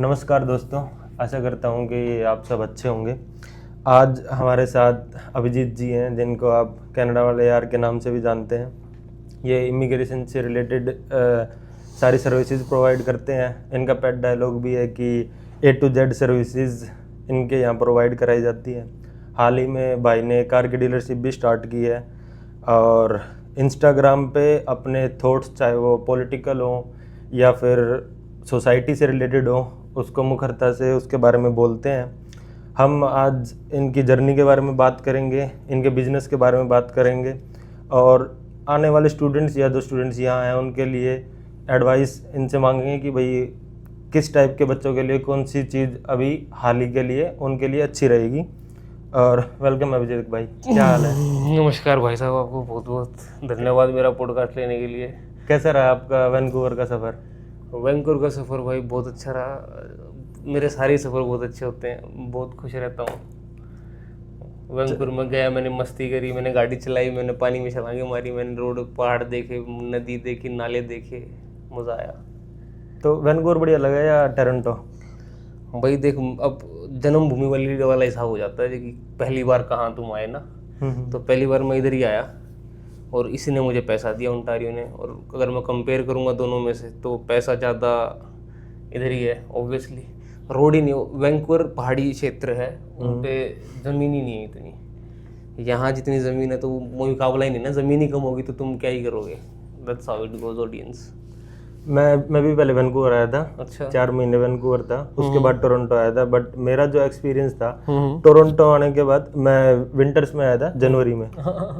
नमस्कार दोस्तों, आशा करता हूँ कि आप सब अच्छे होंगे। आज हमारे साथ अभिजीत जी हैं, जिनको आप कनाडा वाले यार के नाम से भी जानते हैं। ये इमिग्रेशन से रिलेटेड सारी सर्विसेज प्रोवाइड करते हैं। इनका पेट डायलॉग भी है कि A to Z सर्विसेज इनके यहाँ प्रोवाइड कराई जाती है। हाल ही में भाई ने कार की डीलरशिप भी स्टार्ट की है और इंस्टाग्राम पे अपने थॉट्स, चाहे वो पॉलिटिकल हो या फिर सोसाइटी से रिलेटेड हो, उसको मुखरता से उसके बारे में बोलते हैं। हम आज इनकी जर्नी के बारे में बात करेंगे, इनके बिजनेस के बारे में बात करेंगे और आने वाले स्टूडेंट्स या जो स्टूडेंट्स यहाँ हैं उनके लिए एडवाइस इनसे मांगेंगे कि भाई किस टाइप के बच्चों के लिए कौन सी चीज़ अभी हाल ही के लिए उनके लिए अच्छी रहेगी। और वेलकम अभिजीत भाई, क्या हाल है? नमस्कार भाई साहब, आपको बहुत बहुत धन्यवाद मेरा पॉडकास्ट लेने के लिए। कैसा रहा आपका वैंकूवर का सफ़र? वैंकूवर का सफ़र भाई बहुत अच्छा रहा। मेरे सारे सफ़र बहुत अच्छे होते हैं, बहुत खुश रहता हूँ। वैंकूवर में गया, मैंने मस्ती करी, मैंने गाड़ी चलाई, मैंने पानी में छलांगे मारी, मैंने रोड पहाड़ देखे, नदी देखी, नाले देखे, मज़ा आया। तो वैंकूवर बढ़िया लगा या टोरंटो? भाई देख, अब जन्मभूमि वाला हिसाब हो जाता है कि पहली बार कहाँ तुम आए ना। तो पहली बार मैं इधर ही आया और इसी ने मुझे पैसा दिया, ओंटारियो ने। और अगर मैं कंपेयर करूँगा दोनों में से तो पैसा ज़्यादा इधर ही है ऑब्वियसली। रोड ही नहीं, वैंकूवर पहाड़ी क्षेत्र है, उन पे ज़मीन ही नहीं है इतनी। यहाँ जितनी ज़मीन है तो वो मुकाबला ही नहीं ना, ज़मीन ही कम होगी तो तुम क्या ही करोगे। That's how it goes audience. मैं भी पहले वैंकूवर आया था। अच्छा। 4 महीने वैंकूवर था, उसके बाद टोरंटो आया था। बट मेरा जो एक्सपीरियंस था, टोरंटो आने के बाद मैं विंटर्स में आया था, जनवरी में।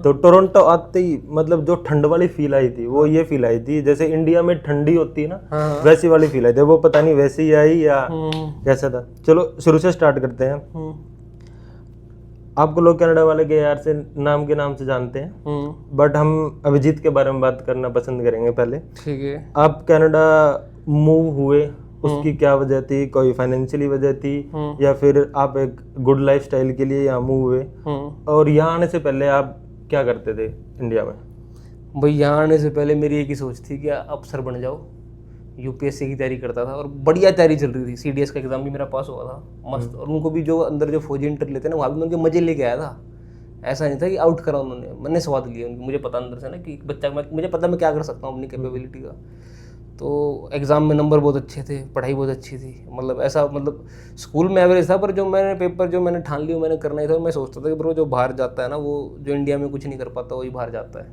तो टोरंटो आते ही मतलब जो ठंड वाली फील आई थी वो ये फील आई थी जैसे इंडिया में ठंडी होती है ना, वैसी वाली फील आई थी। वो पता नहीं वैसी ही आई या कैसा था। चलो शुरू से स्टार्ट करते हैं। आपको लोग कनाडा वाले के यार से नाम के नाम से जानते हैं, बट हम अभिजीत के बारे में बात करना पसंद करेंगे पहले। ठीक है। आप कनाडा मूव हुए, उसकी क्या वजह थी? कोई फाइनेंशियली वजह थी या फिर आप एक गुड लाइफस्टाइल के लिए यहाँ मूव हुए? और यहाँ आने से पहले आप क्या करते थे इंडिया में? भाई यहाँ आने से पहले मेरी एक ही सोच थी कि अफसर बन जाओ। यूपीएससी की तैयारी करता था और बढ़िया तैयारी चल रही थी। सीडीएस का एग्जाम भी मेरा पास हुआ था मस्त। और उनको भी जो अंदर जो फौजी इंटर लेते हैं ना, वहाँ भी उनके मजे लेके आया था। ऐसा नहीं था कि आउट करा उन्होंने, मैंने स्वाद लिया उनकी। मुझे पता अंदर से ना कि बच्चा, मुझे पता मैं क्या कर सकता हूँ अपनी कैपेबिलिटी का। तो एग्ज़ाम में नंबर बहुत अच्छे थे, पढ़ाई बहुत अच्छी थी। मतलब ऐसा, मतलब स्कूल में एवरेज था, पर जो मैंने पेपर जो मैंने ठान लिया मैंने करना ही था। मैं सोचता था कि ब्रो जो बाहर जाता है ना, वो जो इंडिया में कुछ नहीं कर पाता वही बाहर जाता है।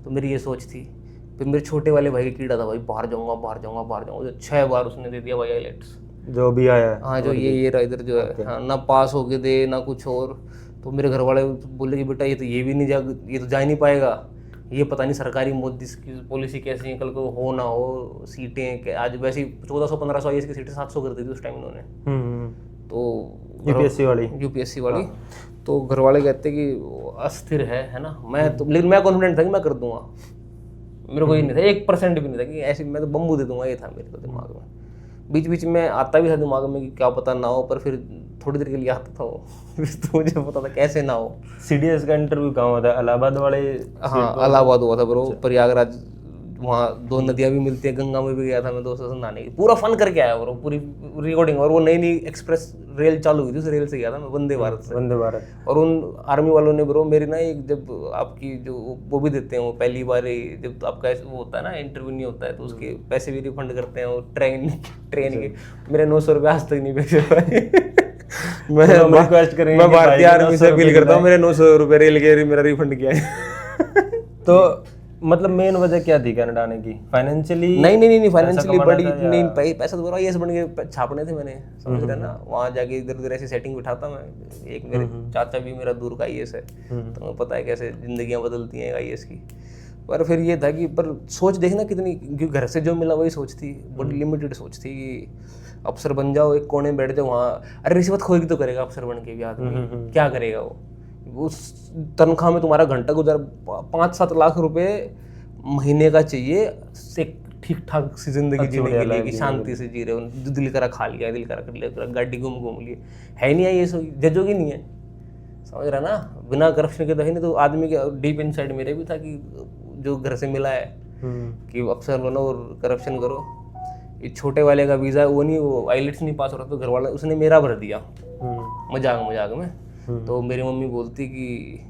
तो मेरी ये सोच थी। फिर मेरे छोटे वाले भाई का कीड़ा था, भाई बाहर जाऊँगा बाहर जाऊँगा बाहर जाऊँगा। 6 बार उसने दे दिया भाई आईलेट्स, जो भी आया है। हाँ जो ये रहा इधर जो है। हाँ, ना पास हो के दे ना कुछ और। तो मेरे घर वाले बोले कि बेटा ये तो ये भी नहीं ये तो जा ही नहीं पाएगा। ये पता नहीं सरकारी मोदी की पॉलिसी कैसी है, कल को हो ना हो सीटें। आज वैसे ही 1400-1500 आईएएस की सीटें 700 कर दी थी उस टाइम उन्होंने। तो यूपीएससी वाली। तो घर वाले कहते कि अस्थिर है ना। मैं तो, लेकिन मैं कॉन्फिडेंट था कि मैं कर दूंगा। मेरे को ये नहीं था, 1% भी नहीं था कि ऐसे मैं तो बम्बू दे दूंगा। ये था मेरे को दिमाग में। बीच बीच में आता भी था दिमाग में कि क्या पता ना हो, पर फिर थोड़ी देर के लिए आता था वो। तो मुझे पता था कैसे ना हो। सीडीएस का इंटरव्यू कहाँ हुआ था? इलाहाबाद वाले? हाँ, इलाहाबाद हुआ था ब्रो। प्रयागराज, वहाँ 2 नदियाँ भी मिलती है, गंगा में भी गया था मैं दोस्तों से नहाने की। पूरा फन करके आया ब्रो, पूरी रिकॉर्डिंग। और वो नई नई एक्सप्रेस रेल चालू हुई थी, उस रेल से गया था मैं, वंदे भारत से। वंदे भारत। और उन आर्मी वालों ने ब्रो मेरी ना, एक जब आपकी जो वो भी देते हैं, वो पहली बार जब आपका वो होता है ना इंटरव्यू नहीं होता है, तो उसके पैसे भी रिफंड करते हैं। और ट्रेन के मेरे 900 रुपये आज तक नहीं भेजे। मैं रिक्वेस्ट करेंगे, मैं भारतीय आर्मी से अपील करता हूँ, मेरे 900 रुपये रेल के मेरा रिफंड किया है। तो मतलब मेन वजह क्या थी कनाडा आने की? फाइनेंशियली? नहीं फाइनेंशियली बड़ी नहीं, पैसा तो बोला ये बन के छापने थे मैंने, समझ रहे ना। वहाँ जाके इधर उधर ऐसी सेटिंग बिठाता मैं। एक मेरे चाचा भी मेरा दूर का आईएएस है, तो मुझे पता है कैसे जिंदगियाँ बदलती हैं आईएएस की। पर फिर ये था कि पर सोच देखना कितनी, क्योंकि घर से जो मिला वही सोच थी, बड़ी लिमिटेड सोच थी कि अफसर बन जाओ, एक कोने में बैठ जाओ वहाँ। अरे रिश्वत खोएगी तो करेगा अफसर बन के भी आदमी, क्या करेगा वो? उस तनख्वाह में तुम्हारा घंटा गुजार 5-7 लाख रुपए महीने का चाहिए, ठीक ठाक सी जिंदगी जीने के लिए, कि शांति से जी रहे हो, दिल करा खा लिया, दिल करा कर लिया, गाड़ी घूम लिए। है नहीं है ये सब, जजोगी नहीं है, समझ रहा ना। बिना करप्शन के तो है नहीं। तो आदमी के डीप इनसाइड मेरे भी था कि जो घर से मिला है कि अफसर बनो और करप्शन करो। ये छोटे वाले का वीज़ा वो नहीं, वो आइलेट्स नहीं पास हो रहा, तो घर वाला उसने मेरा भर दिया मजाक में। तो मेरी मम्मी बोलती कि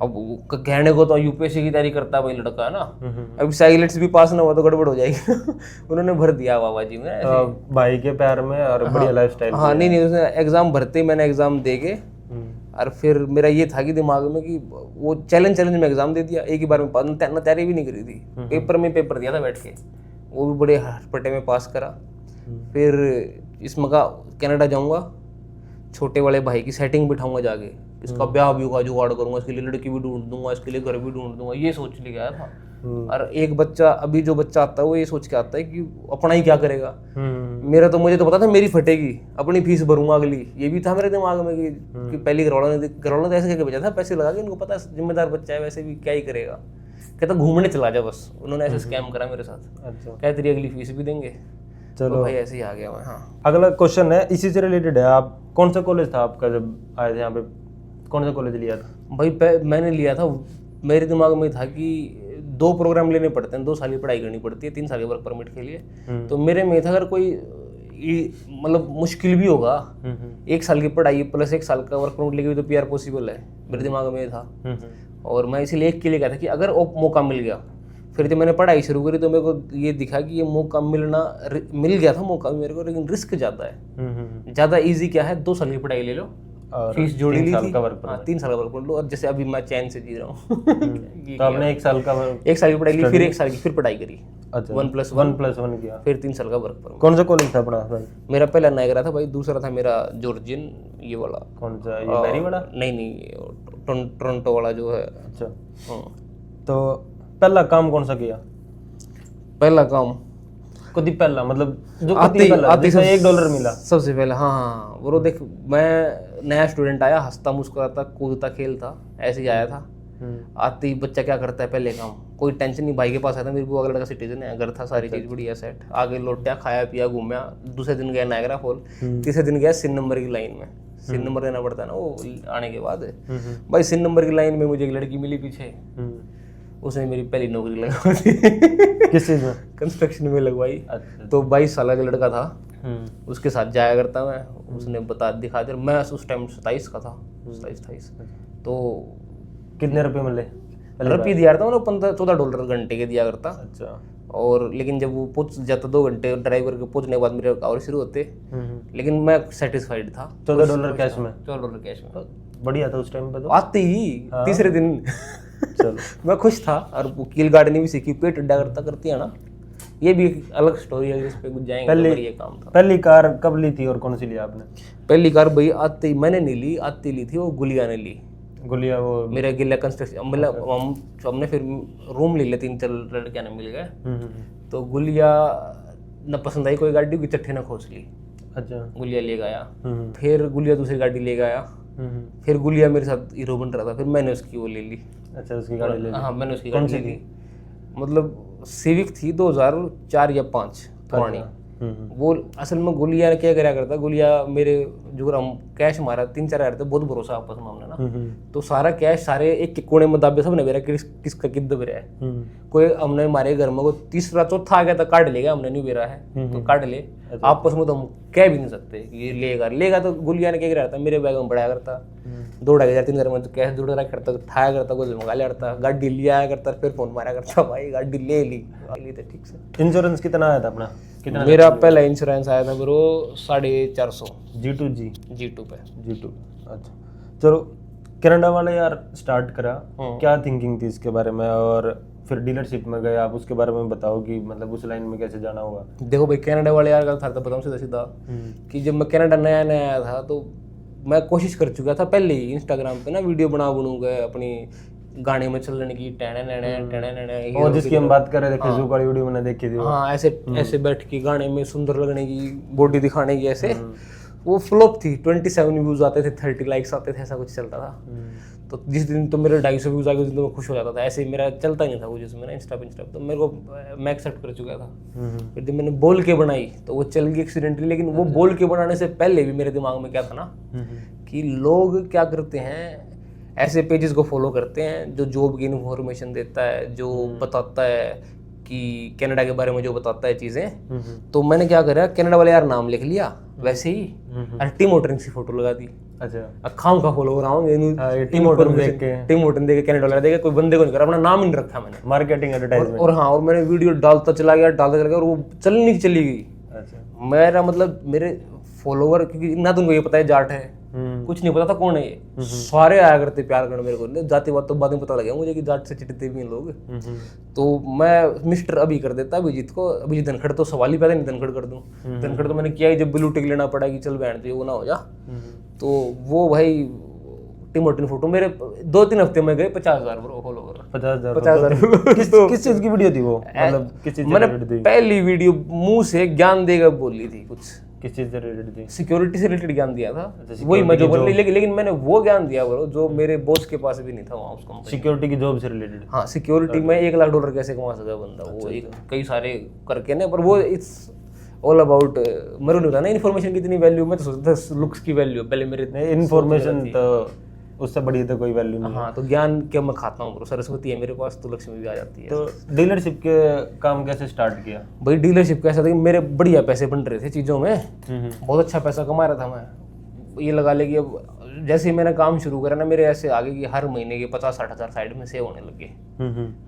अब कहने को तो यूपीएससी की तैयारी करता है भाई लड़का है ना, अब साइलेंट्स भी पास ना हुआ तो गड़बड़ हो जाएगी। उन्होंने भर दिया बाबा जी में भाई के प्यार में और बढ़िया लाइफस्टाइल। हाँ नहीं उसने एग्जाम भरते ही मैंने एग्जाम दे के, और फिर मेरा ये था कि दिमाग में कि वो चैलेंज में एग्जाम दे दिया एक ही बार में, तैयारी भी नहीं करी थी, पेपर में पेपर दिया था बैठ के, वो भी बड़े हटपटे में पास करा। फिर इसमें का कनाडा जाऊंगा, छोटे वाले भाई की सेटिंग बिठाऊंगा जाके, इसका ब्याह भी का जुगाड़ करूंगा, इसके लिए लड़की भी ढूंढ दूंगा, इसके लिए घर भी ढूंढ दूंगा, ये सोच ले गया था। और एक बच्चा अभी जो बच्चा आता है वो ये सोच के आता है कि अपना ही क्या करेगा। मेरा तो मुझे तो पता था मेरी फटेगी, अपनी फीस भरूंगा अगली, ये भी था मेरे दिमाग में कि पहले घरवालों ने तो ऐसे करके भेजा था, पैसे लगा के, उनको पता है जिम्मेदार बच्चा है, वैसे भी क्या ही करेगा, कहता घूमने चला जा बस। उन्होंने ऐसे स्कैम करा मेरे साथ। अच्छा। क्या तेरी अगली फीस भी देंगे। चलो तो भाई ऐसे ही आ गया मैं। हाँ अगला क्वेश्चन है इसी से रिलेटेड है, आप कौन सा कॉलेज था आपका जब आए थे यहाँ पे, कौन सा कॉलेज लिया था? भाई मैंने लिया था, मेरे दिमाग में था कि 2 प्रोग्राम लेने पड़ते हैं, 2 साल की पढ़ाई करनी पड़ती है 3 साल के वर्क परमिट के लिए। तो मेरे में था अगर कोई मतलब मुश्किल भी होगा 1 साल की पढ़ाई प्लस 1 साल का वर्क परमिट लेके भी तो पीआर पॉसिबल है, मेरे दिमाग में था। और मैं इसीलिए 1 के लिए गया था कि अगर मौका मिल गया। फिर जब मैंने पढ़ाई शुरू करी तो मेरे को ये दिखा कि ये मौका मिल गया था मौका मेरे को, लेकिन रिस्क ज़्यादा है। ज़्यादा इजी क्या है, 2 साल की पढ़ाई ले लो, फीस जोड़ी ली थी, 3 साल का वर्क परमिट लो, और जैसे अभी मैं चैन से जी रहा हूँ। तो आपने 1 साल की पढ़ाई ली, फिर 1 साल की फिर पढ़ाई करी। अच्छा 1+1 किया, फिर 3 साल का वर्क परमिट। कौन सा कॉलेज था अपना भाई? मेरा पहला नायगरा था भाई, दूसरा था मेरा जॉर्जियन, ये वाला। कौन सा, ये मैरी वाला? नहीं टोरंटो वाला जो है। अच्छा। तो पहला काम कौन सा किया? पहला काम कभी पहला मतलब जो $1 मिला सबसे पहले। हाँ वो देख, मैं नया स्टूडेंट आया, हंसता मुस्कुराता कूदता खेलता ऐसे ही आया था। आते ही बच्चा क्या करता है, पहले काम कोई टेंशन नहीं, भाई के पास आया था, मेरे को अगला लड़का सिटीजन है, घर था, सारी चीज बढ़िया सेट, आगे लौटा, खाया पिया, घूमया। दूसरे दिन गया नायगरा फॉल, तीसरे दिन गया सिन नंबर की लाइन में, सिन नंबर देना पड़ता है ना वो आने के बाद। भाई सिन नंबर की लाइन में मुझे एक लड़की मिली पीछे, उसने मेरी पहली नौकरी लगवा दी। किस चीज में? कंस्ट्रक्शन में लगवाई। अच्छा। तो 22 साल का लड़का था, उसके साथ जाया करता मैं, उसने दिखा दिया, मैं उस टाइम 27 का था, 27-28। तो कितने रुपए मिले? रुपये दिया करता मतलब $14 घंटे के दिया करता। अच्छा। और लेकिन जब वो पहुंच जाता 2 घंटे ड्राइवर के पहुंचने के बाद मेरे और शुरू होते, लेकिन मैं सेटिस्फाइड था। $14 कैश में? $14 कैश में बढ़िया था उस टाइम पे तो। आते ही तीसरे दिन चलो मैं खुश था, और कील गार्डनिंग भी सीखी, पेट अड्डा करती है ना, ये भी एक अलग स्टोरी है, इस पे कुछ जाएंगे। ये काम था। पहली कार कब ली थी और कौन सी लिया आपने? पहली कार भाई आते ही मैंने नहीं ली, आती ली थी वो गुलिया ने ली। गुलिया वो मेरा गिल्ला कंस्ट्रक्शन, मतलब हमने फिर रूम ले लिया, 3-4 लड़कियां ने मिल गए। तो गुलिया न पसंद आई कोई गाड़ी की, चट्टे न खोस ली। अच्छा। गुलिया ले गया, फिर गुलिया दूसरी गाड़ी ले गया, फिर गुलिया मेरे साथ हीरो बन रहा था, फिर मैंने उसकी वो ले ली। अच्छा, उसकी गाड़ी ले ली? हाँ मैंने उसकी गाड़ी ले ली, मतलब सिविक थी 2004 या 5 पुरानी। वो असल में गुलिया ने क्या कराया करता, गुलिया मेरे जो हम कैश मारा 3-4 हज़ार थे, बहुत भरोसा आपस में हमने ना, तो सारा कैश सारे एक कोने में दाबे सब ने मेरा किसका किद्द बेरा है। कोई हमने हमारे घर में को तीसरा चौथा आ गया था, काट लेगा, हमने नहीं बेरा है तो काट ले। आपस में तो हम कह भी नहीं सकते कि ये लेगा तो गुलिया ने क्या कराया था, मेरे बैग में बढ़ाया करता, 2,500-3,000 में तो कैश जुड़ रहा करता, उठाया करता, कुछ मंगा लिया करता, गाड़ी ले आया करता, फिर फोन मारा करता, भाई गाड़ी ले ली तो ठीक से। इंश्योरेंस कितना आया था अपना? कितना? मेरा पहला इंश्योरेंस आया था मेरे 450 G2 पे। G2। अच्छा चलो, कनाडा वाले यार स्टार्ट करा, क्या थिंकिंग थी इसके बारे में, और फिर डीलरशिप में गए आप, उसके बारे में बताओ कि मतलब उस लाइन में कैसे जाना हुआ। देखो भाई कनाडा वाले यार का था तो बताऊँ सीधा कि जब मैं कनाडा नया आया था तो मैं कोशिश कर चुका था पहले ही इंस्टाग्राम पे ना वीडियो बनूंगा अपनी गाने में चलने की, और जिसकी हम बात कर रहे थे फेसबुक वाली वीडियो मैंने देखी थी। हाँ ऐसे बैठ के गाने में सुंदर लगने की, बॉडी दिखाने की, ऐसे वो फ्लॉप थी। 27 व्यूज आते थे, 30 लाइक्स आते थे, ऐसा कुछ चलता था। तो जिस दिन तो मेरे 250 व्यूज आ गए उस दिन तो मैं खुश हो जाता था। ऐसे मेरा चलता नहीं था वो जिसमें ना इंस्टा तो मेरे को मैं एक्सेप्ट कर चुका था। फिर जब मैंने बोल के बनाई तो वो चल गई एक्सीडेंटली, लेकिन वो बोल के बनाने से पहले भी मेरे दिमाग में क्या था ना कि लोग क्या करते हैं, ऐसे पेजेस को फॉलो करते हैं जो जॉब की इन्फॉर्मेशन देता है, जो बताता है कि कनाडा के बारे में जो बताता है चीजें। तो मैंने क्या करा, कनाडा वाले यार नाम लिख लिया वैसे ही, और टिम होटन की फोटो लगा दी। अच्छा, खाम का फॉलो रहा हूँ टिम होटन देख के, टिम होटन देख के, कनाडा वाला देख के, कोई बंदे को नहीं करा, अपना नाम ही नहीं रखा मैंने, मार्केटिंग एडवर्टाइजमेंट। और हाँ, और मैंने वीडियो डालता चला गया और वो चलनी चली गई। अच्छा, मेरा मतलब मेरे फॉलोवर, क्योंकि ना तुमको ये पता है जाट है, कुछ नहीं पता था कौन है ये, सारे आया करते प्यार करने मेरे को। जाति बात तो बाद में पता लगा मुझे कि जाट से चिटते भी हैं लोग। तो मैं मिस्टर अभी कर देता अभिजीत को, अभिजीत धनखड़ तो सवाल ही पैदा नहीं धनखड़ कर दूं। धनखड़ तो मैंने किया ही, जब ब्लू टिक लेना पड़ा कि चल बैठ वो ना हो जा। तो वो भाई टिम होटन फोटो मेरे 2-3 हफ्ते में गए 50,000 फॉलोवर। 50,000 किस चीज की वीडियो थी वो, मतलब किस चीज से मैंने रिलेटेड थी? पहली वीडियो मुंह से ज्ञान देगा बोली थी, कुछ किस चीज से रिलेटेड थी? सिक्योरिटी से रिलेटेड ज्ञान दिया था, वही मैं जो बोल, लेकिन मैंने वो ज्ञान दिया ब्रो जो मेरे बॉस के पास भी नहीं था वहाँ उस कंपनी। सिक्योरिटी की जॉब से रिलेटेड? हाँ, सिक्योरिटी में $1 लाख कैसे कमा सका बंदा, वो एक कई सारे करके ना, पर वो इट्स ऑल अबाउट, मेरे को नहीं ना इन्फॉर्मेशन की इतनी वैल्यू, मैं तो सोचता था लुक्स की वैल्यू पहले मेरे इन्फॉर्मेशन तो उससे बड़ी तो कोई वैल्यू नहीं। हाँ, तो ज्ञान क्या मैं खाता हूँ ब्रो, सरस्वती है मेरे पास तो लक्ष्मी भी आ जाती है। तो डीलरशिप के काम कैसे स्टार्ट किया? भाई डीलरशिप कैसा था कि मेरे बढ़िया पैसे बन रहे थे चीज़ों में, बहुत अच्छा पैसा कमा रहा था मैं। ये लगा ले कि अब जैसे ही मैंने काम शुरू करा ना, मेरे ऐसे आगे कि हर महीने के 50-60 हज़ार साइड में सेव होने लगे।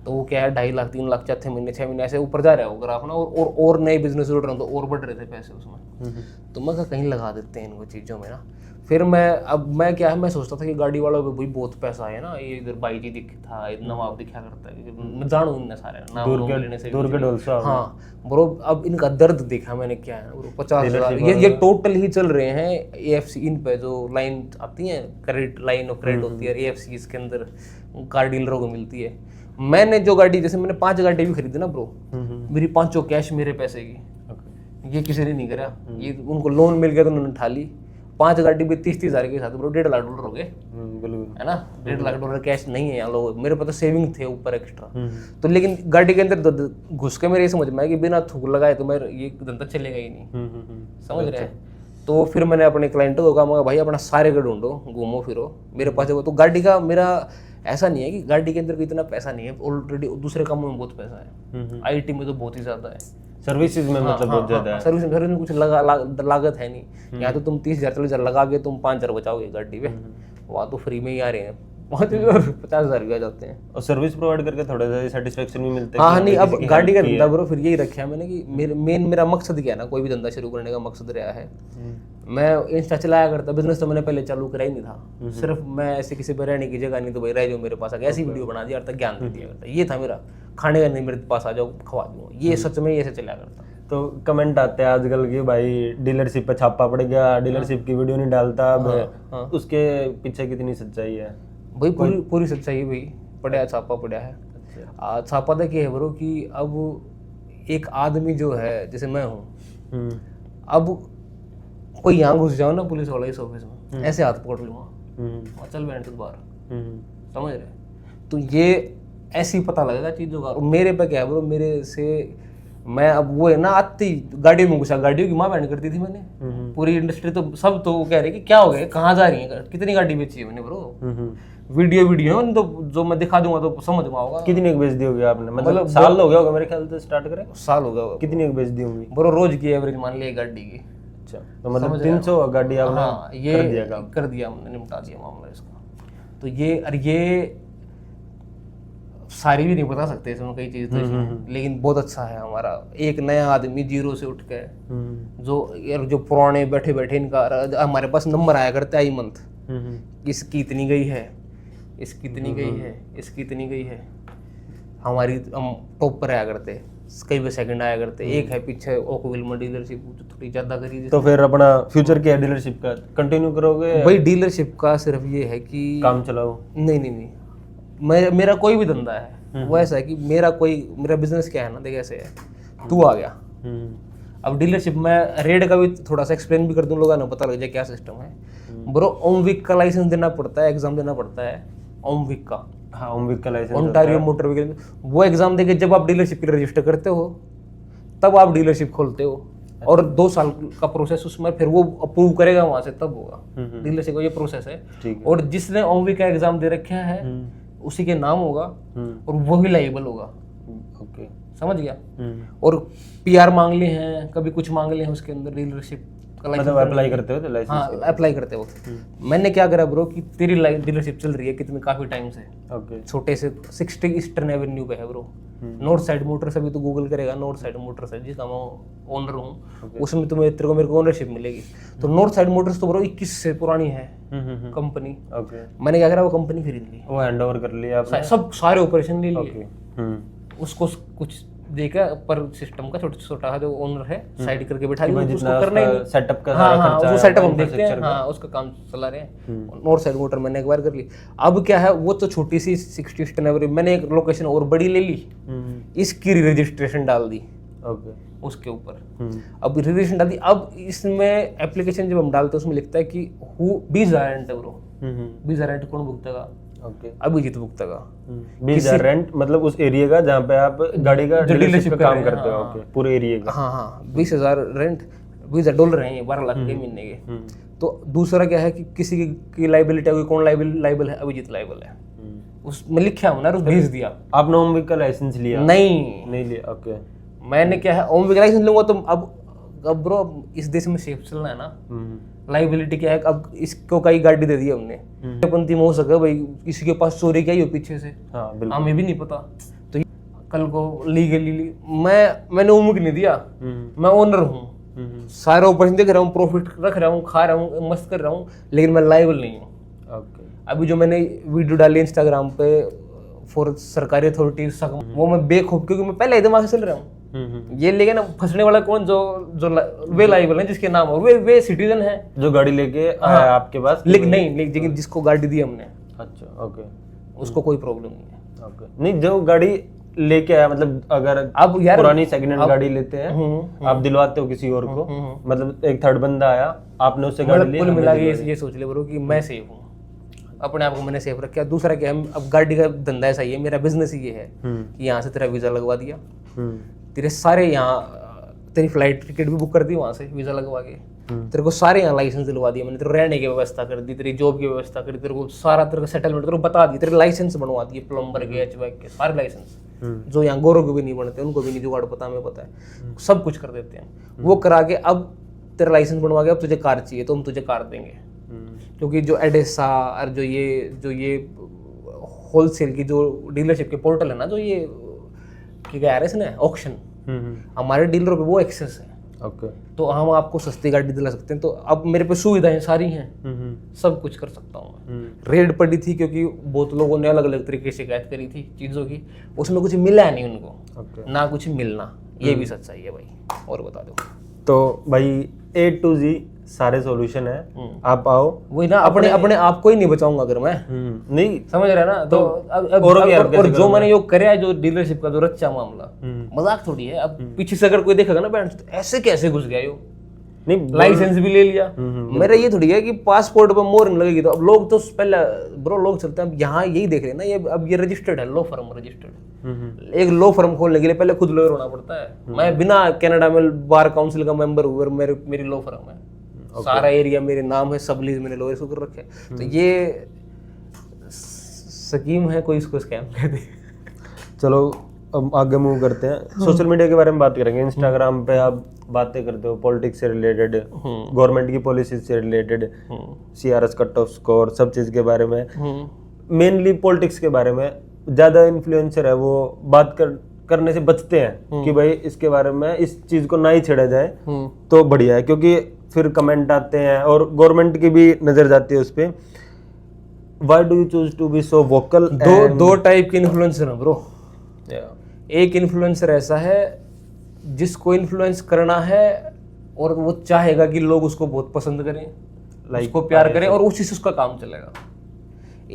तो वो क्या है, 2.5 लाख 3 लाख चौथे महीने 6 महीने ऐसे ऊपर जा रहा है वो ग्राफ ना, और नए बिजनेस जुड़ रहे हैं तो और बढ़ रहे थे पैसे उसमें। तो मैं कहीं लगा देते हैं इनको चीज़ों में ना। फिर मैं क्या है, मैं सोचता था कि गाड़ी वालों पे भाई बहुत पैसा है ना, ये इधर बाई जी दिखता है, नवाब दिखा करता है, मैं जानू इनने सारे नाम लेने से दूर के डोलसा। हाँ ब्रो, अब इनका दर्द देखा मैंने क्या है ब्रो, 50,000 ये टोटल ही चल रहे हैं AFC इन पे, जो लाइन आती है क्रेडिट, लाइन ऑफ क्रेडिट होती है AFC, इसके अंदर कार डीलरों को मिलती है। मैंने जो गाड़ी, जैसे मैंने 5 गाड़ी भी खरीदी ना ब्रो, मेरी 5 कैश मेरे पैसे की, ये किसी ने नहीं करा, ये उनको लोन मिल गया तो उन्होंने उठा ली। 5 गाड़ी भी 30-30 हज़ार के साथ ब्रो $1.5 लाख हो गए, है ना। $1.5 लाख कैश नहीं है यहाँ लोग, मेरे पास सेविंग थे ऊपर एक्स्ट्रा। तो लेकिन गाड़ी के अंदर घुस के मेरे ये समझ में आया कि बिना थूक लगाए तो मेरा ये धंधा चलेगा ही नहीं, समझ रहे हैं। तो फिर मैंने अपने क्लाइंटों को कहा, भाई अपना सारे का ढूंढो, घूमो फिरो, मेरे पास वो तो गाड़ी का मेरा ऐसा नहीं है कि गाड़ी के अंदर भी इतना पैसा नहीं है, ऑलरेडी दूसरे कामों में बहुत पैसा है, IT में तो बहुत ही ज़्यादा है, सर्विसेज में मतलब बहुत ज्यादा है। सर्विस में कुछ लागत है नहीं। यहाँ तो तुम 30,000 40,000 लगा के तुम 5,000 बचाओगे गाड़ी पे, वहाँ तो फ्री में ही आ रहे हैं, वहाँ तो 50,000 भी आ जाते हैं। और सर्विस प्रोवाइड करके थोड़ा सा सेटिस्फेक्शन भी मिलता है। हाँ नहीं, अब गाड़ी का धंधा ब्रो फिर यही रखा है मैंने कि मेरा मकसद क्या है ना, कोई भी धंधा शुरू करने का मकसद रहा है। मैं इंस्टा चलाया करता, बिजनेस तो मैंने पहले चालू करा ही नहीं था, सिर्फ मैं ऐसे किसी पर रहने की जगह नहीं तो भाई रह जाओ मेरे पास आके, ऐसी वीडियो बना दिया करता, ज्ञान दे दिया करता, ये था मेरा। खाने का नहीं, मेरे पास आ जाओ खवा दूंगा, ये सच में ऐसे चला करता। तो कमेंट आते हैं आजकल कि भाई डीलरशिप पे छापा पड़ गया, डीलरशिप की वीडियो नहीं डालता, उसके पीछे कितनी सच्चाई है? भाई पूरी सच्चाई भाई, पड़ा है छापा, पड़ा है। छापा था कि है ब्रो कि अब एक आदमी जो है जैसे मैं हूँ, अब कोई यहाँ घुस जाओ ना पुलिस वाला इस ऑफिस में, ऐसे हाथ पकड़ लूँगा, चल बैठ बाहर, समझ रहे। तो ये ऐसे ही पता लगेगा चीज़ों का। और मेरे पे क्या है ब्रो, मेरे से मैं अब वो है ना, आती गाड़ी में घुसा, गाड़ियों की माँ बैंड करती थी मैंने, पूरी इंडस्ट्री तो सब तो कह रहे कि क्या हो गया, कहाँ जा रही है, कितनी गाड़ी बेची है मैंने ब्रो। वीडियो है तो जो मैं दिखा दूंगा तो समझ में आओगा। कितनी एक बेच दी होगी आपने? मतलब साल हो गया होगा मेरे ख्याल से स्टार्ट करे, साल हो गया। कितनी एक बेच दी होंगी ब्रो? रोज की एवरेज मान लिया गाड़ी की। अच्छा, तो मतलब 300 गाड़ी आपने? हाँ, ये कर दिया हमने, निपटा दिया मामला इसका। तो ये सारी भी नहीं बता सकते इसमें, कई चीज़ तो इसमें, लेकिन बहुत अच्छा है हमारा। एक नया आदमी जीरो से उठ के, जो पुराने बैठे बैठे इनका, हमारे पास नंबर आया करता है आई मंथ, इसकी इतनी गई है, इसकी इतनी गई है, इसकी इतनी गई है, हमारी हम टॉप पर आया करते, कई बार सेकंड आया करते। एक है पीछे ओकविल में डीलरशिप थोड़ी ज़्यादा करी। तो फिर अपना फ्यूचर क्या है डीलरशिप का, कंटिन्यू करोगे? भाई डीलरशिप का सिर्फ ये है कि काम चलाओ? नहीं, मेरा कोई भी धंधा है वो ऐसा है कि मेरा बिजनेस क्या है ना, देख ऐसे है, तू आ गया, अब डीलरशिप में रेट का भी थोड़ा सा एक्सप्लेन भी कर दूं, लोगों को पता लग जाए क्या सिस्टम है ब्रो। ओमविक का लाइसेंस देना पड़ता है, एग्जाम देना पड़ता है ओमविक का। हाँ, ओमविक का लाइसेंस, ओंटारियो मोटर व्हीकल, वो एग्जाम देके जब आप डीलरशिप के लिए रजिस्टर करते हो तब आप डीलरशिप खोलते हो, और 2 साल का प्रोसेस उसमें, फिर वो अप्रूव करेगा वहां से तब होगा डीलरशिप का, ये प्रोसेस है। और जिसने ओमविक का एग्जाम दे रखा है उसी के नाम होगा और वही लाइबल होगा। ओके। समझ गया। और पीआर मांग लिए हैं, कभी कुछ मांग लिए हैं उसके अंदर, डीलरशिप का लाइसेंस। मतलब अप्लाई करते हो तो लाइसेंस? हाँ, अप्लाई करते वक्त मैंने क्या करा ब्रो कि तेरी डीलरशिप चल रही है कितने काफी टाइम से, ओके। छोटे से 60 ईस्टर्न एवेन्यू पे है ब्रो। नॉर्थ साइड मोटर्स, अभी तो गूगल करेगा नॉर्थ साइड मोटर्स है जिसका मैं ओनर हूँ, उसमें तुम्हें तेरे को मेरे को ओनरशिप मिलेगी। तो नॉर्थ साइड मोटर्स तो ब्रो 21 से पुरानी है कंपनी। ओके। मैंने क्या करा, वो कंपनी खरीद ली, वो हैंड ओवर कर लिया आपने? सब सारे ऑपरेशन ले लिए। ओके। उसको कुछ देखा पर सिस्टम का छोटा छोटा जो ओनर है साइड करके बैठा लिया, उसको करना ही नहीं, सेटअप का हाँ सारा हाँ खर्चा वो है, सेटअप हम infrastructure देखते हैं, का। हाँ उसका काम चला रहे हैं। नॉर्थ साइड मोटर मैंने एक बार कर ली। अब क्या है, वो तो छोटी सी 60 ईस्टर्न एवेन्यू, मैंने एक लोकेशन और बड़ी ले ली, इसकी रजिस्ट्रेशन डाल दी ओके। उसके ऊपर। अब रजिस्ट्रेशन डाल दी, अब इसमें एप्लीकेशन जब हम डालते हैं उसमें लिखता है कि हु 20,000 रेंट है ब्रो, 20,000 रेंट कौन भुगतेगा? ओके। अभिजीत भुगतेगा। 20,000 रेंट मतलब उस एरिया का जहाँ पे आप गाड़ी का डीलरशिप का काम करते हो? ओके, पूरे एरिया का? हाँ हाँ, 20,000 रेंट, $20,000 हैं, 12 लाख के महीने के। तो दूसरा क्या है कि किसी की लाइबिलिटी है, कौन लाइबल है? अभिजीत लाइबल है, उसमें लिखा होना, उस भेज दिया। आपने ओम का लाइसेंस लिया? नहीं लिया। ओके। मैंने क्या है, ओम लाइसेंस लूंगा तो अब ब्रो इस देश में सेफ चलना है ना। लाइबिलिटी क्या है, अब इसको कई गाड़ी दे दी हमने, पंथी में हो सके भाई किसी के पास चोरी क्या ही हो पीछे से, हाँ बिल्कुल, हमें भी नहीं पता। तो कल को लीगली मैंने उम्मीद नहीं दिया, मैं ओनर हूँ, सारा ऑपरेशन देख रहा हूँ, प्रॉफिट रख रहा हूँ, खा रहा हूँ, मस्त कर रहा हूँ, लेकिन मैं लाइबल नहीं हूँ। अभी जो मैंने वीडियो डाली इंस्टाग्राम पे फॉर सरकारी अथॉरिटीज, वो मैं बेखूब, क्योंकि मैं पहले दिमाग से चल रहा हूँ। ये लेकिन ना फंसने वाला कौन, जो वे लाइबल है जिसके नाम और वे सिटीजन है जो गाड़ी लेके आया आपके पास, लेकिन लेकिन जिसको गाड़ी दी हमने, अच्छा ओके, उसको कोई प्रॉब्लम नहीं है। ओके। नहीं, जो गाड़ी लेके आया, मतलब अगर अब यार पुरानी सेकंड हैंड गाड़ी लेते हैं, आप दिलवाते हो किसी और को, मतलब एक थर्ड बंदा आया, आपने उससे गाड़ी ली, कुल मिला ये सोच ले ब्रो कि मैं सेफ हूँ, अपने आप को मैंने सेफ रखा। दूसरा क्या है, अब गाड़ी का धंधा ऐसा ही है, मेरा बिजनेस ही ये है कि यहाँ से तेरा वीजा लगवा दिया, तेरे सारे यहाँ तेरी फ्लाइट टिकट भी बुक कर दी वहाँ से वीजा लगवा के, तेरे को सारे यहाँ लाइसेंस दिलवा दिया मैंने, तेरे रहने की व्यवस्था कर दी, तेरी जॉब की व्यवस्था कर दी, तेरे को सारा तेरे को सेटलमेंट तेरे को बता दी, तेरे लाइसेंस बनवा दिए, प्लम्बर के, HVAC के सारे लाइसेंस, जो यहाँ गोरों को भी नहीं बनते, उनको भी नहीं जुगाड़ पता, हमें पता है, सब कुछ कर देते हैं। वो करा के अब तेरा लाइसेंस बनवा के अब तुझे कार चाहिए तो हम तुझे कार देंगे, क्योंकि जो एडेसा और जो ये होलसेल की जो डीलरशिप के पोर्टल है ना, जो ये क्या है इसने ऑक्शन, हमारे डीलरों पे वो एक्सेस है। ओके। तो हम आपको सस्ती गाड़ी दिला सकते हैं। तो अब मेरे पे सुविधाएं सारी हैं, सब कुछ कर सकता हूँ मैं। रेड पड़ी थी क्योंकि बहुत लोगों ने अलग अलग तरीके से शिकायत करी थी चीज़ों की, उसमें कुछ मिला नहीं उनको, ना कुछ मिलना, ये भी सच्चाई है भाई। और बता दो तो भाई A to Z सारे सॉल्यूशन है, आप आओ। वही ना, अपने आप को ही नहीं बचाऊंगा अगर मैं, नहीं समझ रहे ना। तो और जो मैंने यो करे है, जो डीलरशिप का जो रच्चा मामला, मजाक थोड़ी है। अब पीछे से अगर कोई देखेगा ना बैंड, तो ऐसे कैसे घुस गया यो, नहीं लाइसेंस भी ले लिया। मेरा ये थोड़ी है कि पासपोर्ट पर मोहर लगेगी तो अब लोग तो पहले ब्रो लोग चलते हैं, अब यहाँ यही देख रहे हैं ना, ये अब ये रजिस्टर्ड है, लो फर्म रजिस्टर्ड। एक लो फर्म खोलने के लिए पहले खुद लॉयर होना पड़ता है। मैं बिना कनाडा में बार काउंसिल का मेंबर हूँ और मेरी लो फर्म है, सारा एरिया मेरे नाम है, सब लीज मैंने लॉयर से कर रखे। तो ये स्कीम है, कोई इसको स्कैम कह दे। चलो अब आगे मूव करते हैं, सोशल मीडिया के बारे में बात करेंगे। इंस्टाग्राम पे आप बातें करते हो पॉलिटिक्स से रिलेटेड, गवर्नमेंट की पॉलिसी से related, CRS cut off score, सब चीज़ के बारे में, मेनली पॉलिटिक्स के बारे में। ज़्यादा इन्फ्लुएंसर है वो बात करने से बचते हैं कि भाई इसके बारे में इस चीज़ को ना ही छेड़ा जाए तो बढ़िया है, क्योंकि फिर कमेंट आते हैं और गवर्नमेंट की भी नज़र जाती है उस पर। Why do you choose to be so vocal? दो टाइप के इन्फ्लुएंसर हैं ब्रो। एक इन्फ्लुएंसर ऐसा है जिसको इन्फ्लुएंस करना है और वो चाहेगा कि लोग उसको बहुत पसंद करें, उसको प्यार करें और उसी से उसका काम चलेगा।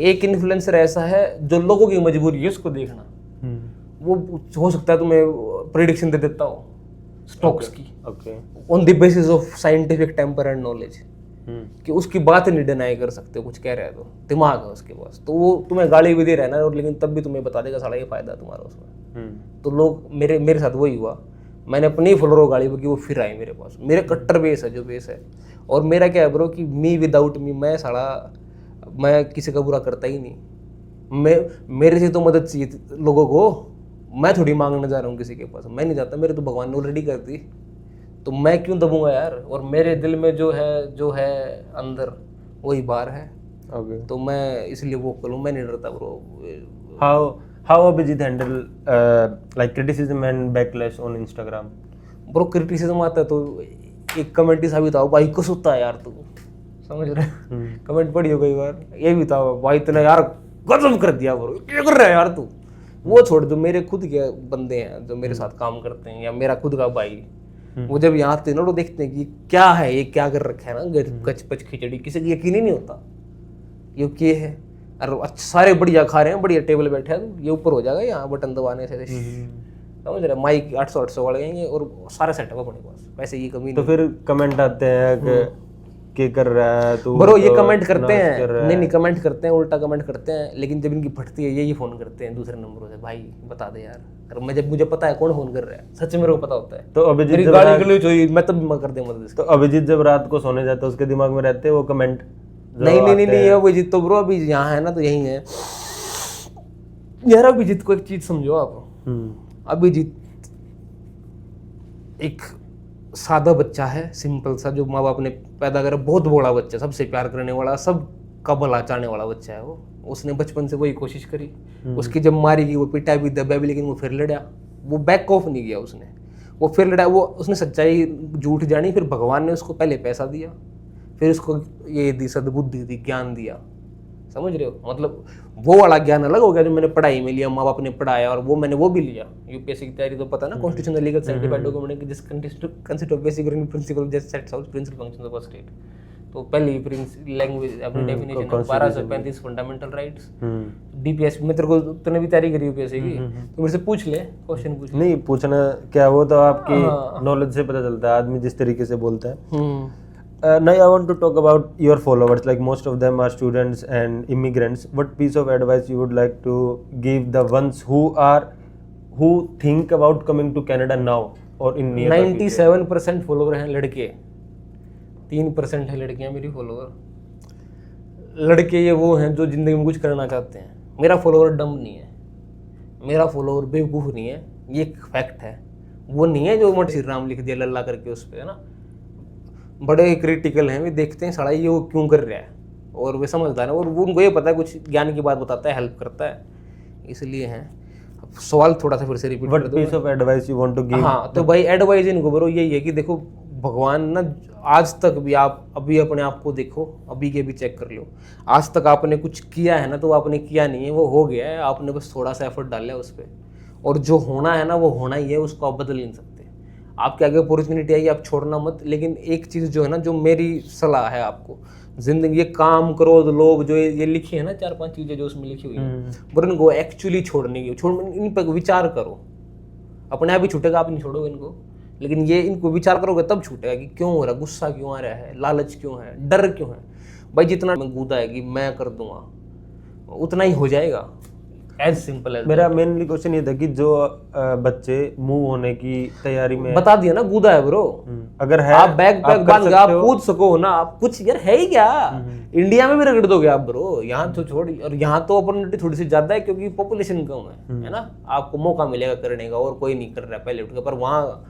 एक इन्फ्लुएंसर ऐसा है जो लोगों की मजबूरी है उसको देखना। वो हो सकता है तुम्हें प्रेडिक्शन दे देता हो स्टॉक्स की, on the basis of scientific temper and knowledge, कि उसकी बात नहीं डिनाई कर सकते, कुछ कह रहे हैं तो दिमाग है उसके पास, तो वो तुम्हें गाली भी दे रहा है ना, और लेकिन तब भी तुम्हें बता देगा साला ये फायदा है तुम्हारा उसमें। तो लोग मेरे साथ वही हुआ, मैंने अपनी फॉलोअर गाली की, वो फिर आए मेरे पास। मेरे कट्टर बेस है जो बेस है, और मेरा क्या है ब्रो कि मी विदाउट मी, मैं किसी का बुरा करता ही नहीं। मेरे से तो मदद चाहिए लोगों को, मैं थोड़ी मांगने जा रहा हूँ किसी के पास, मैं नहीं जाता, मेरे तो भगवान ने ऑलरेडी कर दी, तो मैं क्यों दबूंगा यार। और मेरे दिल में जो है अंदर वही बाहर है। ओके, तो मैं इसलिए वो करूँ, मैं नहीं डरता bro. How Abhijit handle like criticism and backlash on Instagram? Bro criticism आता है तो एक कमेंट ही साबित आओ भाई को सुता है यार तू, समझ रहे? कमेंट पढ़ी हो कई बार, ये भी था भाई तूने यार गजब कर दिया ब्रो, क्या कर रहा है यार तू। वो छोड़, जो मेरे खुद के बंदे हैं जो मेरे साथ काम करते हैं, या मेरा खुद का भाई, वो जब यहाँ आते हैं ना, वो देखते हैं कि क्या है, ये क्या कर रखा है ना, गचपच खिचड़ी, किसी को यकीन ही नहीं होता ये क्या है। और अच्छा सारे बढ़िया खा रहे हैं, बढ़िया टेबल बैठे हैं, ये ऊपर हो जाएगा यहाँ बटन दबाने से, समझ रहे? माइक 800 वाले हैं और सारा सेटअप अपने पास, वैसे ये कमी तो फिर कमेंट आते हैं कि क्या कर रहा है तू, ब्रो। ये तो कमेंट करते नाच हैं, कर रहा है। नहीं कमेंट करते हैं, उल्टा कमेंट करते हैं, लेकिन जब इनकी फटती है यही फोन करते हैं दूसरे नंबरों से, भाई बता दे यार। और मैं जब मुझे पता है कौन फोन कर रहा है, सच में मेरे को पता होता है, तो अभिजीत मेरी जब गाली रात- गलौज हुई मैं तब कर दे मदद। तो अभिजीत जब रात को सोने जाता है उसके दिमाग में रहते हैं वो कमेंट? नहीं अभिजीत तो ब्रो अभी यहाँ है ना, तो यही है यार। अभिजीत को एक चीज समझो आप, अभिजीत एक सादा बच्चा है, सिंपल सा, जो माँ बाप ने पैदा करा, बहुत बड़ा बच्चा, सबसे प्यार करने वाला, सब का भला चाहने वाला बच्चा है वो। उसने बचपन से वही कोशिश करी, उसकी जब मारी गई वो पिटा भी दबा भी, लेकिन वो फिर लड़ा, वो बैक ऑफ नहीं किया उसने, वो फिर लड़ा, वो उसने सच्चाई झूठ जानी, फिर भगवान ने उसको पहले पैसा दिया, फिर उसको ये दी, सद्बुद्धि दी, ज्ञान दिया, समझ रहे हो? मतलब वो वाला ज्ञान अलग हो गया जो मैंने पढ़ाई में लिया, माँ बाप ने पढ़ाया, और वो मैंने वो भी लिया। यूपीएससी की तैयारी तो पता ना, कॉन्स्टिट्यूशनल लीगल सर्टिफाइड डॉक्यूमेंट की, जिस consist of basic principle just sets out principle functions of a state. तो पहली लैंग्वेज अपनी डेफिनेशन 1235 फंडामेंटल राइट्स। डीपीएस में तेरे को, तूने भी तैयारी करी यूपीएससी की, तो मेरे से पूछ ले, क्वेश्चन पूछ ले। नहीं पूछना क्या, वो तो आपकी नॉलेज से पता चलता है आदमी जिस तरीके से बोलता है। Now I want to talk about your followers. Like most of them are students and immigrants. What piece of advice you would like to give the ones who think about coming to Canada now or in near future? 97% follower हैं लड़के, 3% है लड़कियां मेरी follower. लड़के ये वो हैं जो जिंदगी में कुछ करना चाहते हैं। मेरा फॉलोवर डम नहीं है, मेरा फॉलोवर बेवकूफ़ नहीं है, ये एक फैक्ट है। वो नहीं है जो श्री राम लिख दिया लल्ला करके उस पर, है ना। बड़े क्रिटिकल हैं, वे देखते हैं साला ये वो क्यों कर रहा है, और वे समझदार है, और उनको ये पता है, कुछ ज्ञान की बात बताता है, हेल्प करता है, इसलिए हैं। सवाल थोड़ा सा फिर से रिपीट कर दो। What piece of advice you want to give? हाँ, तो भाई एडवाइस इनको ब्रो यही है कि देखो, भगवान ना आज तक भी, आप अभी अपने आप को देखो, अभी के भी चेक कर लो, आज तक आपने कुछ किया है ना, तो आपने किया नहीं है, वो हो गया है, आपने बस थोड़ा सा एफर्ट डाला है उस पर, और जो होना है ना वो होना ही है, उसको आप बदल नहीं सकते। आपके आगे अपॉर्चुनिटी आई, आप छोड़ना मत। लेकिन एक चीज़ जो है ना, जो मेरी सलाह है आपको, जिंदगी ये काम क्रोध लोग जो ये लिखी है ना 4-5 चीज़ें जो उसमें लिखी हुई है, पर इनको एक्चुअली छोड़ने की, इन पर विचार करो, अपने आप ही छूटेगा, आप नहीं छोड़ोगे इनको, लेकिन ये इनको विचार करोगे तब छूटेगा कि क्यों हो रहा है, गुस्सा क्यों आ रहा है, लालच क्यों है, डर क्यों है। भाई जितना गूदा है कि मैं कर दूंगा उतना ही हो जाएगा, एज सिंपल एज। मेरा मेनली क्वेश्चन ये था कि जो बच्चे मूव होने की तैयारी में, बता दिया ना, गूदा है ब्रो। अगर है आप बैग बांध के आप हो। कूद सको ना, आप कुछ यार है ही क्या, इंडिया में भी रगड़ दोगे आप ब्रो, यहाँ तो छोड़। और यहाँ तो अपॉर्चुनिटी थोड़ी सी ज्यादा है क्योंकि पॉपुलेशन कम है ना, आपको मौका मिलेगा करने का, और कोई नहीं कर रहा है पहले उठ के, पर वहाँ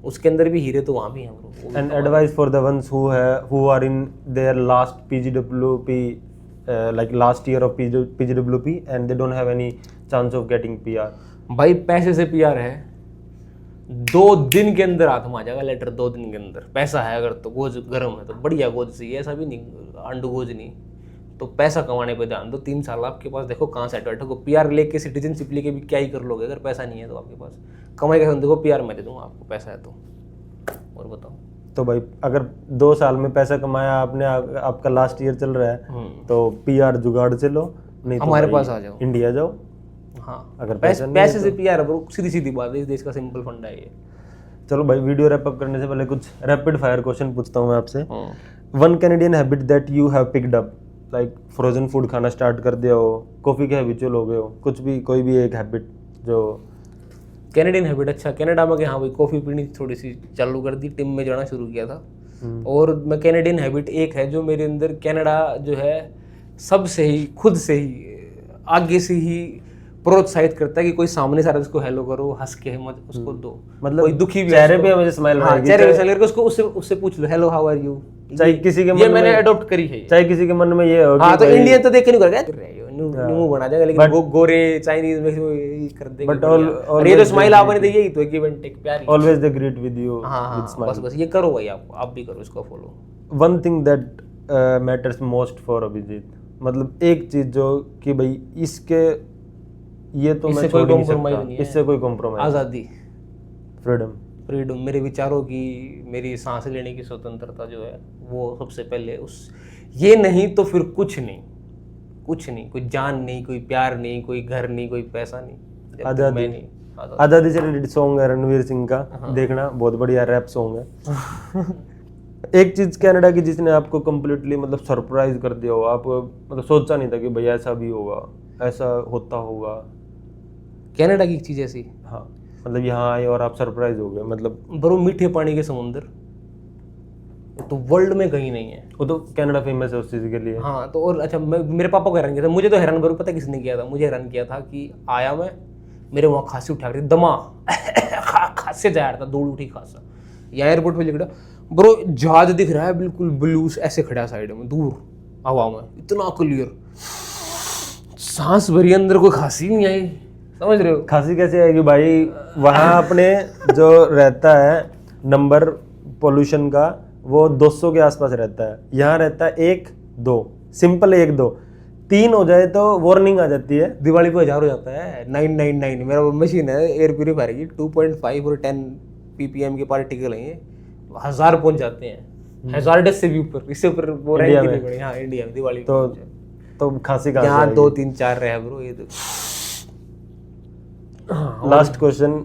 उसके अंदर भी हीरे तो वहाँ भी हैं bro. And advice for the ones who are in there last PGWP, like last year of PGWP and they don't have any chance of getting PR. भाई पैसे से PR है, 2 दिन के अंदर हाथ में आ जाएगा लेटर, 2 दिन के अंदर। पैसा है अगर तो, गोज गर्म है तो बढ़िया गोज चाहिए, ऐसा भी नहीं अंडू गोज नहीं। तो पैसा कमाने पे ध्यान दो, 3 साल आपके पास, देखो कहाँ सेट बैठो। PR लेके सिटीजनशिप लेके भी क्या ही कर लोगे अगर पैसा नहीं है तो आपके पास। कमाई का देखो, PR मैं दे दूंगा आपको, पैसा है तो। और बताओ। तो भाई अगर 2 साल में पैसा कमाया आपने, आपका लास्ट ईयर चल रहा है, तो PR जुगाड़ से लो, नहीं तो हमारे पास आ जाओ, इंडिया जाओ। हाँ, अगर पैसे से PR है ब्रो, सीधी बात है, इस देश का सिंपल फंडा है ये। चलो भाई, वीडियो रैप अप करने से पहले कुछ रैपिड फायर क्वेश्चन पूछता हूँ मैं आपसे। 1 Canadian habit that you have picked up, like frozen food खाना स्टार्ट कर दिया हो, कॉफी के हैबिचुअल हो गए हो, कुछ भी, कोई भी एक हैबिट जो कैनेडियन हैबिट। अच्छा, कनाडा में हाँ भाई कॉफ़ी पीनी थोड़ी सी चालू कर दी, टिम में जाना शुरू किया था। और मैं कैनेडियन हैबिट एक है जो मेरे अंदर, कनाडा जो है सबसे ही, खुद से ही, आगे से ही प्रोत्साहित करता है कि कोई सामने से आ रहा है उसको हेलो करो, हंस के मत उसको दो, मतलब कोई दुखी भी चेहरे पे हमें स्माइल हाँ चेहरे पे स्माइल करके उसको उससे पूछ लो हेलो हाउ आर यू, चाहे किसी के ये मन मैंने में अडॉप्ट करी है। चाहे किसी के मन में ये हो हाँ कि तो इंडियन तो देख के नहीं करेगा, मुंह बना जाएगा, लेकिन वो गोरे चाइनीज में कर देंगे। But और ये तो स्माइल आपने दी, यही तो गिव एंड टेक प्यारी। Always they greet with you हाँ बस ये करो भाई, आप भी करो इसको follow. One thing that matters most for Abhijit, मतलब एक चीज जो कि भाई इसके ये तो मैं छोड़ नहीं सकता, इससे कोई कॉम्प्रोमाइज, आज़ादी, फ्रीडम, मेरे विचारों की, मेरी सांस लेने की स्वतंत्रता जो है वो सबसे पहले ये नहीं तो फिर कुछ नहीं, कोई जान नहीं, कोई प्यार नहीं, कोई घर नहीं, कोई पैसा नहीं, आज़ादी। मैं नहीं। आज़ादी से रिलेटेड सॉन्ग है रणवीर सिंह का, देखना बहुत बढ़िया रैप सॉन्ग है। एक चीज कनाडा की जिसने आपको कम्प्लीटली मतलब सरप्राइज कर दिया हो, आप मतलब सोचा नहीं था कि भाई ऐसा भी होगा, ऐसा होता होगा। कनाडा की चीज ऐसी, हाँ मतलब यहाँ आए और आप सरप्राइज हो गए, मतलब ब्रो मीठे पानी के समुंदर तो वर्ल्ड में कहीं नहीं है। वो तो कनाडा फेमस है उस चीज के लिए। हाँ तो और अच्छा, मेरे पापा को हैरान किया था, मुझे तो हैरान करूँ पता किसने किया था, मुझे हैरान किया था कि आया मैं, मेरे वहाँ खांसी उठा रही दमा खांसी जा रहा था, दौड़ उठी खांसा, यहाँ एयरपोर्ट पे लिखा ब्रो जहाज दिख रहा है बिल्कुल ब्लू ऐसे खड़ा साइड में दूर हवा में, इतना क्लियर, सांस भरी अंदर कोई खांसी नहीं आई, समझ रहे हो? खांसी कैसे आएगी भाई, वहाँ अपने जो रहता है नंबर पोल्यूशन का वो 200 के आसपास रहता है, यहाँ रहता है 1-2, सिंपल 1-2, 3 हो जाए तो वार्निंग आ जाती है। दिवाली पे 1000 हो जाता है, 999 मेरा मशीन है एयर प्यूरीफायर की, 2.5 और 10 ppm के पार्टिकल हैं, 1000 पहुंच जाते हैं, हजारडस से भी ऊपर, इससे ऊपर वो रैंक नहीं पड़ी। हाँ इंडिया में दिवाली तो खांसी कहाँ से यहाँ आएगी? 2 3 4 रहे ब्रो ये तो। लास्ट क्वेश्चन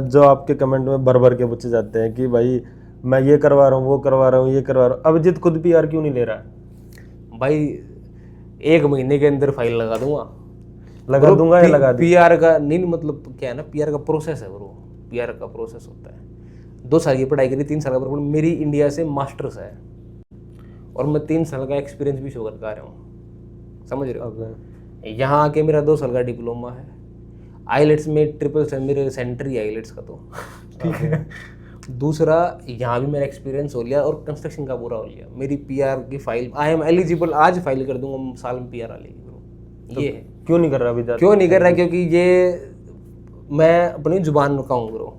जो आपके कमेंट में भर भर के पूछे जाते हैं कि भाई मैं ये करवा रहा हूँ, वो करवा रहा हूँ, ये करवा रहा हूँ, अभिजीत खुद पीआर क्यों नहीं ले रहा है? भाई 1 महीने के अंदर फाइल लगा दूंगा या लगा दी? पीआर का नहीं, मतलब क्या है ना, पीआर का प्रोसेस है ब्रो, पीआर का प्रोसेस होता है, 2 साल की पढ़ाई करी, 3 साल का, मेरी इंडिया से मास्टर्स है और मैं 3 साल का एक्सपीरियंस भी शो करके आ रहा हूँ, समझ रहे हो? यहाँ आके मेरा 2 साल का डिप्लोमा है, आईलेट्स में ट्रिपल मेरे सेंटर ही आईलेट्स का, तो ठीक है। दूसरा यहाँ भी मेरा एक्सपीरियंस हो लिया और कंस्ट्रक्शन का पूरा हो लिया, मेरी पीआर की फाइल आई एम एलिजिबल, आज फाइल कर दूंगा, साल में पीआर आ लेगी ब्रो। ये क्यों नहीं कर रहा अभी? क्यों नहीं कर रहा? क्योंकि ये मैं अपनी जुबान का हूँ ब्रो,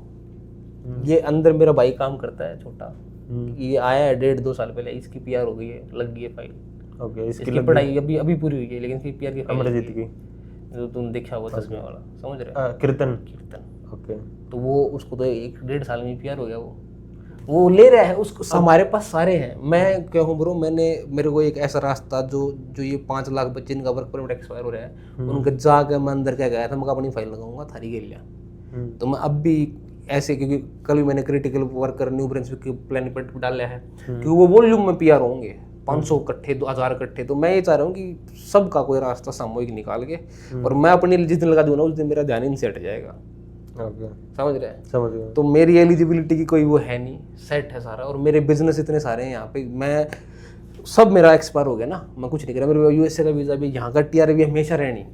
ये अंदर मेरा भाई काम करता है छोटा, ये आया है 1.5-2 साल पहले, इसकी पीआर हो गई है, लग गई है फाइल। ओके, इसकी पढ़ाई अभी पूरी हुई है, लेकिन इसकी पीआर की अमरजीत की जो तुम देखा हुआ 10वें वाला, समझ रहे? कीर्तन। ओके, तो वो उसको तो 1-1.5 साल में पीआर हो गया, वो ले रहा है, उसको हमारे पास सारे हैं। मैं क्या हूँ ब्रो, मेरे को एक ऐसा रास्ता जो ये 5 लाख बच्चे इनका वर्क परमिट एक्सपायर हो रहा है, उनका जाकर मैं अंदर क्या गया था, मैं अपनी फाइल लगाऊंगा थारी के लिया। तो मैं अब भी ऐसे, क्योंकि कल भी मैंने क्रिटिकल वर्कर न्यू ब्रांचविक के प्लान पर डाला है, क्योंकि वो वॉल्यूम में पीआर होंगे 500 इकट्ठे, 2000 इकट्ठे, तो मैं ये चाह रहा हूँ कि सबका कोई रास्ता सामूहिक निकाल के, और मैं अपनी जिस दिन लगा दूंगा उस दिन मेरा ध्यान इनसे हट जाएगा। समझ रहे हैं? समझ गए। तो मेरी एलिजिबिलिटी की कोई वो है नहीं, सेट है सारा, और मेरे बिजनेस इतने सारे हैं यहाँ पे, मैं सब मेरा एक्सपायर हो गया ना, मैं कुछ नहीं करा, मेरे यूएसए का वीज़ा भी, यहाँ का टीआर भी हमेशा रहनी,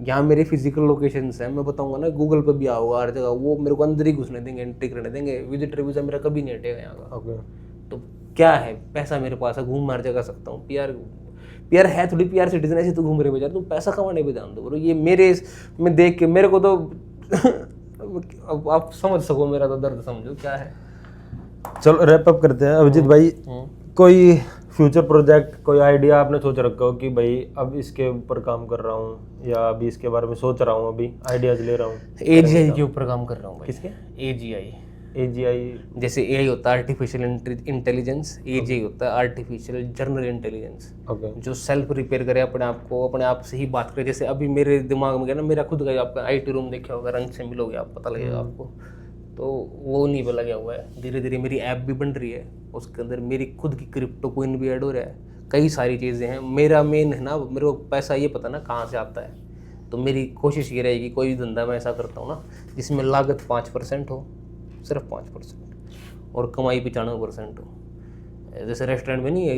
यहाँ मेरी फिजिकल लोकेशंस है, मैं बताऊंगा ना गूगल पे भी आओगा हर जगह, वो मेरे को अंदर ही घुसने देंगे, एंट्री करने देंगे, विजिटर वीज़ा मेरा कभी नहीं हटेगा यहाँ का। तो क्या है, पैसा मेरे पास है, घूम हर जगह सकता हूँ, पीआर है थोड़ी, पीआर सिटीजन ऐसे तो घूम रहे बेचारे, तुम पैसा कमाने पे ध्यान दो ब्रो। ये मेरे में देख के मेरे को तो अब आप समझ सको मेरा तो दर्द, समझो क्या है। चलो रैप अप करते हैं। अभिजीत भाई, कोई फ्यूचर प्रोजेक्ट, कोई आइडिया आपने सोच रखा हो कि भाई अब इसके ऊपर काम कर रहा हूँ, या अभी इसके बारे में सोच रहा हूँ, अभी आइडियाज ले रहा हूँ? एजीआई के ऊपर काम कर रहा हूँ। किसके? एजीआई जैसे एआई होता है आर्टिफिशियल इंटेलिजेंस, एजीआई होता है आर्टिफिशियल जनरल इंटेलिजेंस, जो सेल्फ रिपेयर करे अपने आप को, अपने आप से ही बात करे। जैसे अभी मेरे दिमाग में गया ना, मेरा खुद का आपका आईटी रूम देखा होगा, रंग से मिलोगे आप, पता लगेगा आपको, तो वो नहीं पे लगा हुआ है। धीरे धीरे मेरी ऐप भी बन रही है, उसके अंदर मेरी खुद की क्रिप्टो कोइन भी ऐड हो रहा है, कई सारी चीज़ें हैं। मेरा मेन है ना, मेरे को पैसा ये पता ना कहाँ से आता है, तो मेरी कोशिश ये रहेगी कोई भी धंधा मैं ऐसा करता हूँ ना जिसमें लागत 5% हो, सिर्फ 5%, और कमाई 95% हो। जैसे रेस्टोरेंट में नहीं है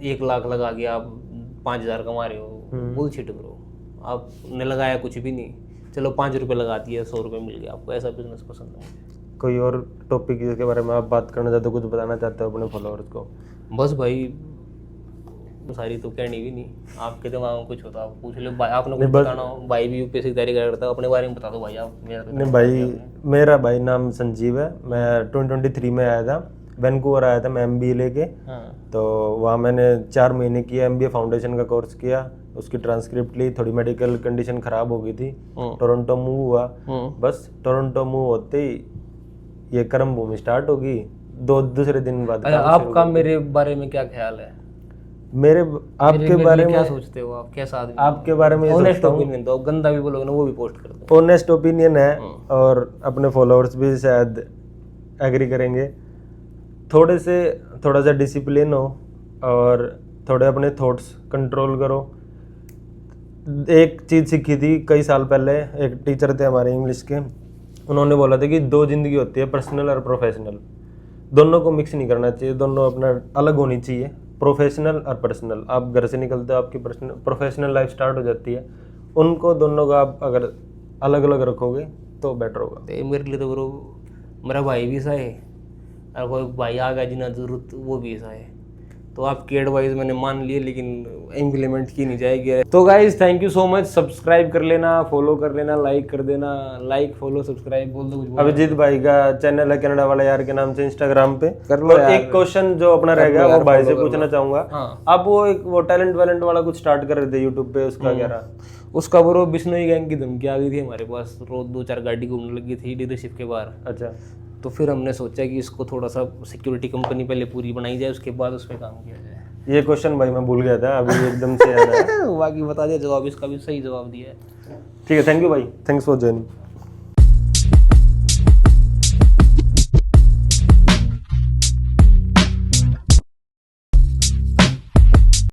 1 लाख लगा के आप 5000 कमा रहे हो, बुलशिट ब्रो, आपने लगाया कुछ भी नहीं, चलो 5 रुपये लगा दिए 100 रुपये मिल गया आपको, ऐसा बिजनेस पसंद है मुझे। कोई और टॉपिक जिसके बारे में आप बात करना चाहते हो, कुछ बताना चाहते हो अपने फॉलोअर्स को? बस भाई सारी तो कहनी भी नहीं, आपके दिमाग में कुछ होता आप पूछ लो भाई, आपने कुछ बताना हो। भाई भी यूपीएससी की तैयारी करता है, अपने बारे में बता दो भाई आप। मेरा तो नहीं भाई, मेरा भाई नाम संजीव है, मैं 2023 में आया था, वैंकूवर आया था मैं एमबीए लेके। हाँ। तो वहाँ मैंने 4 महीने किया, एमबीए फाउंडेशन का कोर्स किया, उसकी ट्रांसक्रिप्ट ली, थोड़ी मेडिकल कंडीशन ख़राब हो गई थी, टोरंटो मूव हुआ। बस टोरंटो मूव होते ही ये कर्म भूमि स्टार्ट होगी, दूसरे दिन बाद। आपका मेरे बारे में क्या ख्याल है? मेरे आपके बारे में क्या सोचते हो आप, कैसा आदमी? आपके बारे में ऑनेस्ट ओपिनियन दो, गंदा भी बोलोगे ना वो भी पोस्ट कर दो। ऑनेस्ट ओपिनियन है, और अपने फॉलोअर्स भी शायद एग्री करेंगे। थोड़ा सा डिसिप्लिन हो और थोड़े अपने थॉट्स कंट्रोल करो। एक चीज़ सीखी थी कई साल पहले, एक टीचर थे हमारे इंग्लिश के, उन्होंने बोला था कि 2 जिंदगी होती है, पर्सनल और प्रोफेशनल। दोनों को मिक्स नहीं करना चाहिए, दोनों अपना अलग होनी चाहिए, प्रोफेशनल और पर्सनल। आप घर से निकलते हो, आपकी प्रोफेशनल लाइफ स्टार्ट हो जाती है, उनको दोनों को आप अगर अलग अलग रखोगे तो बेटर होगा। तो मेरे लिए तो ब्रो मेरा भाई भी ऐसा है, और कोई भाई आ गया जिन्हें जरूरत वो भी ऐसा है। तो आपकी एडवाइस मैंने मान ली, लेकिन इम्प्लीमेंट की नहीं जाएगी। तो guys thank you so much, subscribe कर लेना, फॉलो कर लेना, लाइक कर देना, लाइक फॉलो सब्सक्राइब बोल दो कुछ। अभिजीत भाई का चैनल है कनाडा वाला यार के नाम से इंस्टाग्राम पे। कर लो और यार। एक क्वेश्चन जो अपना रह गया वो भाई से पूछना चाहूंगा। हाँ। आप वो टैलेंट वाला कुछ स्टार्ट कर रहे थे यूट्यूब पे, उसका क्या रहा? उसका ब्रो बिश्नोई गैंग की धमकी आ गई थी हमारे पास, रोज 2-4 गाड़ी घूमने लगी थी डीलरशिप के बाहर। अच्छा। तो फिर हमने सोचा कि इसको थोड़ा सा सिक्योरिटी कंपनी पहले पूरी बनाई जाए, उसके बाद उस पर काम किया जाए। ये क्वेश्चन भाई मैं भूल गया था, अभी एकदम से याद आया। बाकी बता दिया जवाब, इसका भी सही जवाब दिया है। ठीक है, थैंक यू भाई, थैंक्स फॉर ज्वाइनिंग।